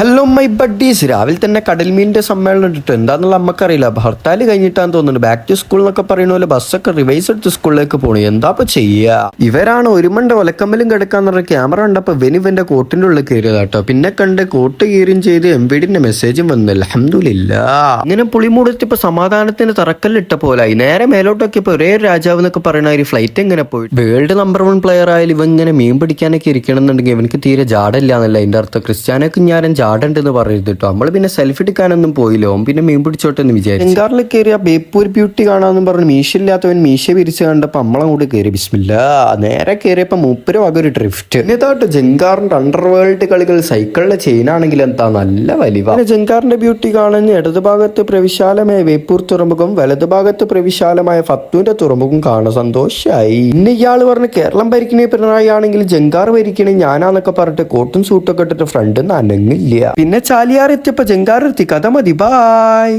Hello my buddies, രാവിലെ തന്നെ കടൽമീനിന്റെ സമ്മേളനം ഇട്ടിട്ട് എന്താന്നുള്ള നമുക്കറിയില്ല. ഹർത്താൽ കഴിഞ്ഞിട്ടാന്ന് തോന്നുന്നു. ബാക്ക് ടു സ്കൂൾ എന്നൊക്കെ പറയുന്ന പോലെ ബസ്സൊക്കെ റിവൈസ് എടുത്ത് സ്കൂളിലേക്ക് പോണു. എന്താ ചെയ്യുക? ഇവരാണ് ഒരു മണ്ട ഒലക്കമ്മലും കിടക്കാന്ന് പറഞ്ഞ ക്യാമറ കണ്ടപ്പോ ഇവന്റെ കോട്ടിന്റെ ഉള്ളിൽ കയറിയതാട്ടോ. പിന്നെ കണ്ട് കോട്ട് കീറിയും ചെയ്ത് എംവിഡിന്റെ മെസ്സേജും വന്നു. അൽഹംദുലില്ലാ. ഇങ്ങനെ പുളിമൂടത്തിപ്പോ സമാധാനത്തിന് തറക്കല്ലിട്ട പോലായി. നേരെ മേലോട്ടൊക്കെ ഇപ്പൊ ഒരേ രാജാവ് എന്നൊക്കെ പറയുന്ന ഒരു ഫ്ലൈറ്റ് എങ്ങനെ പോയി. വേൾഡ് നമ്പർ 1 പ്ലെയർ ആയാലും ഇവൻ ഇങ്ങനെ മീൻ പിടിക്കാനൊക്കെ ഇരിക്കണമെന്നുണ്ടെങ്കിൽ ഇവനക്ക് തീരെ ജാടല്ല എന്നല്ല അതിന്റെ അർത്ഥം. ക്രിസ്ത്യാനോക്ക് ഞാൻ ചാടണ്ടെന്ന് പറയരുത് കേട്ടോ. നമ്മള് പിന്നെ സെൽഫി എടുക്കാനൊന്നും പോയില്ലോ. പിന്നെ മീൻ പിടിച്ചോട്ടെ എന്ന് വിചാരിച്ചു. ചെങ്കാറിൽ കയറിയ ബേപ്പൂർ ബ്യൂട്ടി കാണാന്ന് പറഞ്ഞ് മീശയില്ലാത്തവൻ മീശ വിരിച്ച് കണ്ടപ്പോ നമ്മളെ കൂടെ കയറി. ബിസ്മില്ലാ. നേരെ കയറിയപ്പോ മൂപ്പര് വക ഒരു ഡ്രിഫ്റ്റ്. എന്നിട്ടാട്ടോ ജങ്കാറിന്റെ അണ്ടർവേൾഡ് കളികൾ. സൈക്കിളിലെ ചെയിനാണെങ്കിൽ എന്താ നല്ല വലിവ. ജങ്കാറിന്റെ ബ്യൂട്ടി കാണാൻ ഇടതുഭാഗത്ത് പ്രവിശാലമായ ബേപ്പൂർ തുറമുഖം, വലതുഭാഗത്ത് പ്രവിശാലമായ ഫത്തുവിന്റെ തുറമുഖം കാണാൻ സന്തോഷായി. ഇന്ന് ഇയാള് പറഞ്ഞ് കേരളം ഭരിക്കണേ പിണറായി ആണെങ്കിൽ ജങ്കാർ ഭരിക്കണേ ഞാനാന്നൊക്കെ പറഞ്ഞിട്ട് കോട്ടും സൂട്ടൊക്കെ ഇട്ടിട്ട് ഫ്രണ്ട് അനങ്ങില്ല. പിന്നെ ചാലിയാർ എത്തിയപ്പോ ജങ്കാർ എത്തി. കഥ മതി. ബായ്.